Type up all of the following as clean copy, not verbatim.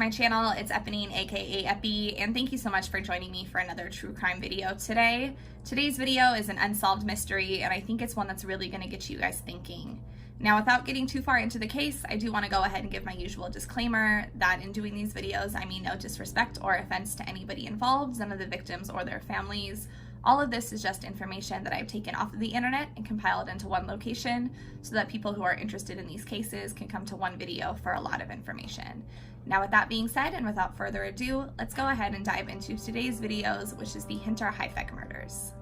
my channel. It's Eponine, aka Epi, and thank you so much for joining me for another true crime video today. Today's video is an unsolved mystery, and I think it's one that's really going to get you guys thinking. Now, without getting too far into the case, I do want to go ahead and give my usual disclaimer that in doing these videos, I mean no disrespect or offense to anybody involved, none of the victims or their families. All of this is just information that I've taken off of the internet and compiled into one location so that people who are interested in these cases can come to one video for a lot of information. Now, with that being said, and without further ado, let's go ahead and dive into today's videos, which is the Hinterhaifeck murders.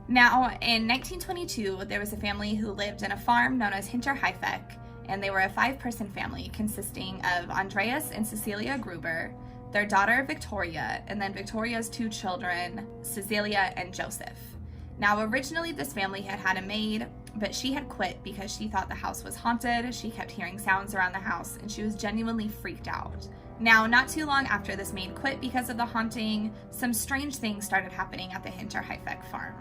Now, in 1922, there was a family who lived in a farm known as Hinterhaifeck, and they were a 5-person family consisting of Andreas and Cecilia Gruber, their daughter Victoria, and then Victoria's 2 children, Cecilia and Joseph. Now, originally this family had a maid, but she had quit because she thought the house was haunted. She kept hearing sounds around the house, and she was genuinely freaked out. Now, not too long after this maid quit because of the haunting, some strange things started happening at the Hinterhaifeck farm.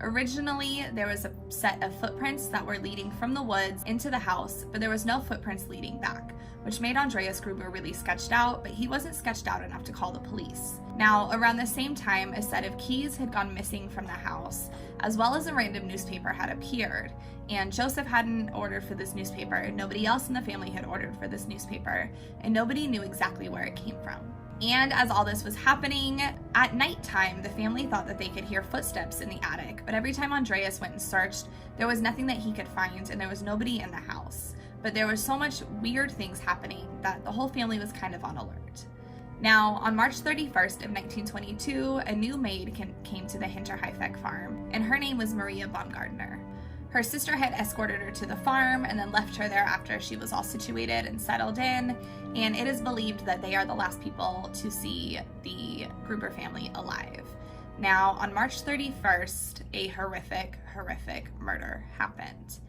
Originally, there was a set of footprints that were leading from the woods into the house, but there was no footprints leading back, which made Andreas Gruber really sketched out, but he wasn't sketched out enough to call the police. Now, around the same time, a set of keys had gone missing from the house, as well as a random newspaper had appeared, and Joseph hadn't ordered for this newspaper, nobody else in the family had ordered for this newspaper, and nobody knew exactly where it came from. And as all this was happening, at nighttime, the family thought that they could hear footsteps in the attic, but every time Andreas went and searched, there was nothing that he could find, and there was nobody in the house. But there was so much weird things happening that the whole family was kind of on alert. Now, on March 31st of 1922, a new maid came to the Hinterhaifeck farm, and her name was Maria Baumgartner. Her sister had escorted her to the farm and then left her there after she was all situated and settled in, and it is believed that they are the last people to see the Gruber family alive. Now, on March 31st, a horrific murder happened.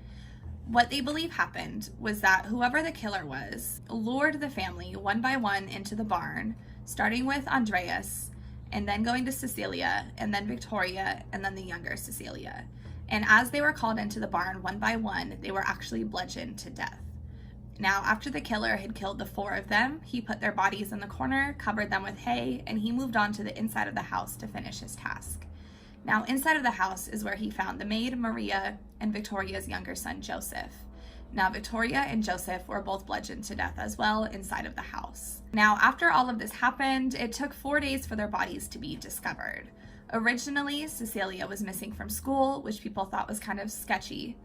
What they believe happened was that whoever the killer was lured the family one by one into the barn, starting with Andreas, and then going to Cecilia, and then Victoria, and then the younger Cecilia. And as they were called into the barn one by one, they were actually bludgeoned to death. Now, after the killer had killed the 4 of them, he put their bodies in the corner, covered them with hay, and he moved on to the inside of the house to finish his task. Now, inside of the house is where he found the maid, Maria, and Victoria's younger son, Joseph. Now, Victoria and Joseph were both bludgeoned to death as well inside of the house. Now, after all of this happened, it took 4 days for their bodies to be discovered. Originally, Cecilia was missing from school, which people thought was kind of sketchy.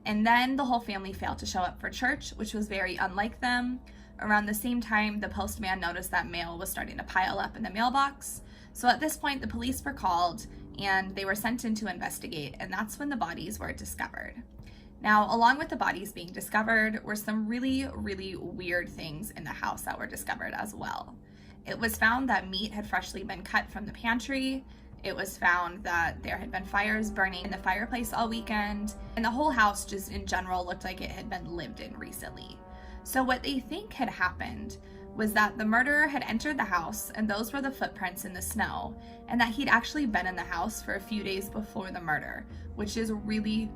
And then the whole family failed to show up for church, which was very unlike them. Around the same time, the postman noticed that mail was starting to pile up in the mailbox. So at this point, the police were called and they were sent in to investigate, and that's when the bodies were discovered. Now, along with the bodies being discovered were some really weird things in the house that were discovered as well. It was found that meat had freshly been cut from the pantry. It was found that there had been fires burning in the fireplace all weekend, and the whole house just in general looked like it had been lived in recently. So what they think had happened was that the murderer had entered the house, and those were the footprints in the snow, and that he'd actually been in the house for a few days before the murder, which is really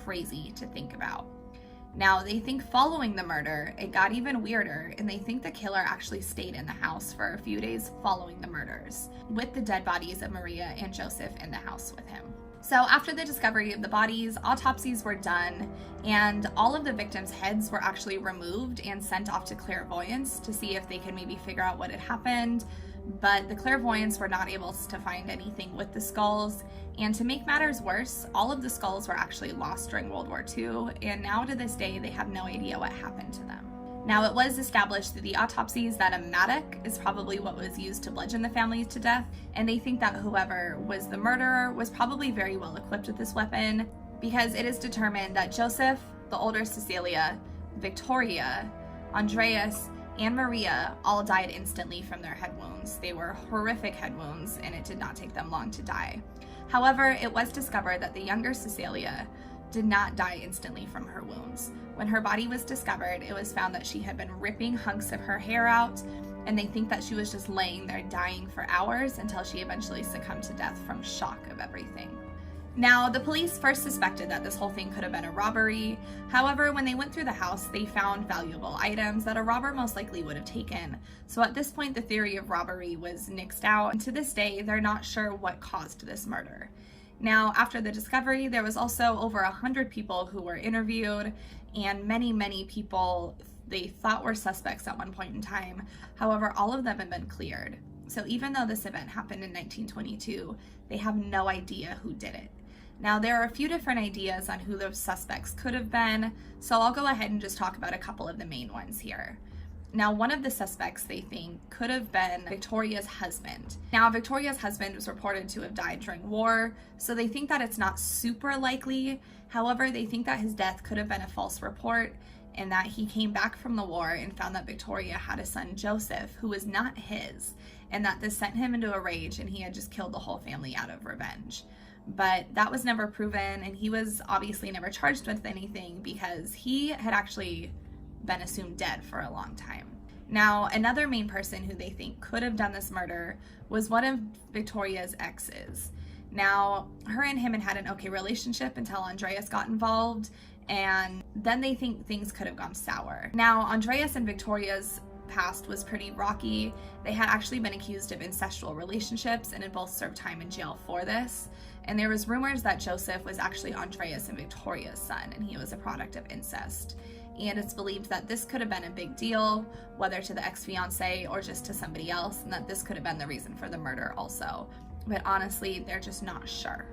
crazy to think about. Now, they think following the murder, it got even weirder, and they think the killer actually stayed in the house for a few days following the murders, with the dead bodies of Maria and Joseph in the house with him. So after the discovery of the bodies, autopsies were done, and all of the victims' heads were actually removed and sent off to clairvoyants to see if they could maybe figure out what had happened. But the clairvoyants were not able to find anything with the skulls, and to make matters worse, all of the skulls were actually lost during World War II, and now to this day they have no idea what happened to them. Now, it was established through the autopsies that a mattock is probably what was used to bludgeon the families to death, and they think that whoever was the murderer was probably very well equipped with this weapon, because it is determined that Joseph, the older Cecilia, Victoria, Andreas, and Maria all died instantly from their head wounds. They were horrific head wounds, and it did not take them long to die. However, it was discovered that the younger Cecilia did not die instantly from her wounds. When her body was discovered, it was found that she had been ripping hunks of her hair out, and they think that she was just laying there dying for hours until she eventually succumbed to death from shock of everything. Now, the police first suspected that this whole thing could have been a robbery. However, when they went through the house, they found valuable items that a robber most likely would have taken. So at this point, the theory of robbery was nixed out, and to this day, they're not sure what caused this murder. Now, after the discovery, there was also over 100 people who were interviewed, and many people they thought were suspects at one point in time. However, all of them have been cleared. So even though this event happened in 1922, they have no idea who did it. Now, there are a few different ideas on who those suspects could have been, so I'll go ahead and just talk about a couple of the main ones here. Now, one of the suspects they think could have been Victoria's husband. Now, Victoria's husband was reported to have died during war, so they think that it's not super likely. However, they think that his death could have been a false report and that he came back from the war and found that Victoria had a son, Joseph, who was not his, and that this sent him into a rage and he had just killed the whole family out of revenge. But that was never proven, and he was obviously never charged with anything because he had actually been assumed dead for a long time. Now, another main person who they think could have done this murder was one of Victoria's exes. Now, her and him had an okay relationship until Andreas got involved, and then they think things could have gone sour. Now, Andreas and Victoria's past was pretty rocky. They had actually been accused of incestual relationships and had both served time in jail for this. And there was rumors that Joseph was actually Andreas and Victoria's son, and he was a product of incest. And it's believed that this could have been a big deal, whether to the ex-fiance or just to somebody else, and that this could have been the reason for the murder also. But honestly, they're just not sure.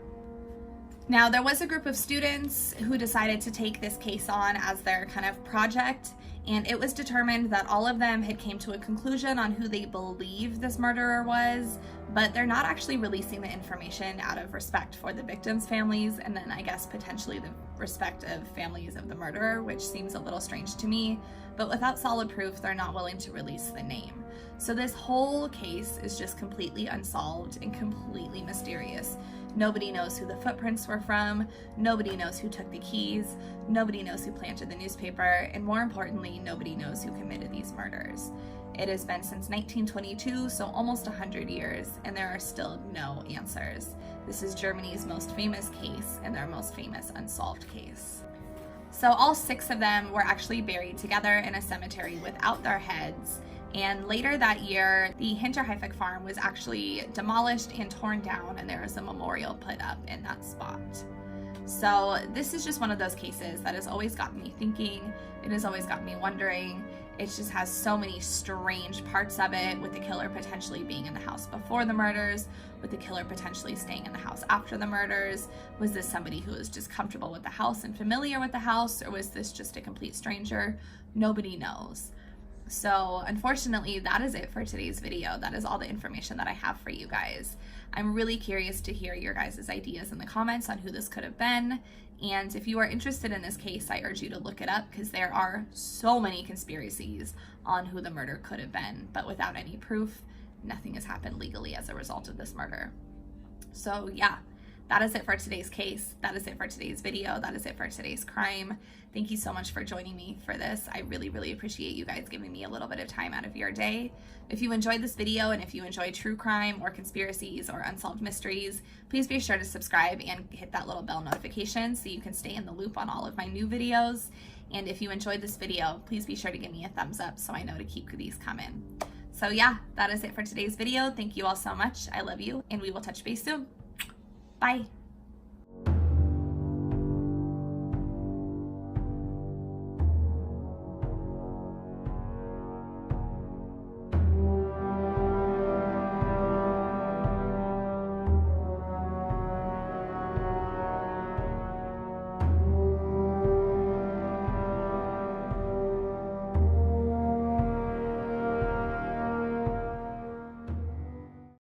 Now, there was a group of students who decided to take this case on as their kind of project, and it was determined that all of them had came to a conclusion on who they believe this murderer was, but they're not actually releasing the information out of respect for the victims' families, and then I guess potentially the respect of families of the murderer, which seems a little strange to me, but without solid proof, they're not willing to release the name. So this whole case is just completely unsolved and completely mysterious. Nobody knows who the footprints were from, nobody knows who took the keys, nobody knows who planted the newspaper, and more importantly, nobody knows who committed these murders. It has been since 1922, so almost 100 years, and there are still no answers. This is Germany's most famous case and their most famous unsolved case. So all 6 of them were actually buried together in a cemetery without their heads. And later that year, the Hinterhaifeck farm was actually demolished and torn down, and there was a memorial put up in that spot. So this is just one of those cases that has always gotten me thinking. It has always gotten me wondering. It just has so many strange parts of it, with the killer potentially being in the house before the murders, with the killer potentially staying in the house after the murders. Was this somebody who was just comfortable with the house and familiar with the house, or was this just a complete stranger? Nobody knows. So unfortunately, that is it for today's video. That is all the information that I have for you guys. I'm really curious to hear your guys' ideas in the comments on who this could have been. And if you are interested in this case, I urge you to look it up, because there are so many conspiracies on who the murder could have been, but without any proof, nothing has happened legally as a result of this murder. So yeah, that is it for today's case. That is it for today's video. That is it for today's crime. Thank you so much for joining me for this. I really appreciate you guys giving me a little bit of time out of your day. If you enjoyed this video, and if you enjoy true crime or conspiracies or unsolved mysteries, please be sure to subscribe and hit that little bell notification so you can stay in the loop on all of my new videos. And if you enjoyed this video, please be sure to give me a thumbs up so I know to keep these coming. So yeah, that is it for today's video. Thank you all so much. I love you, and we will touch base soon. Bye.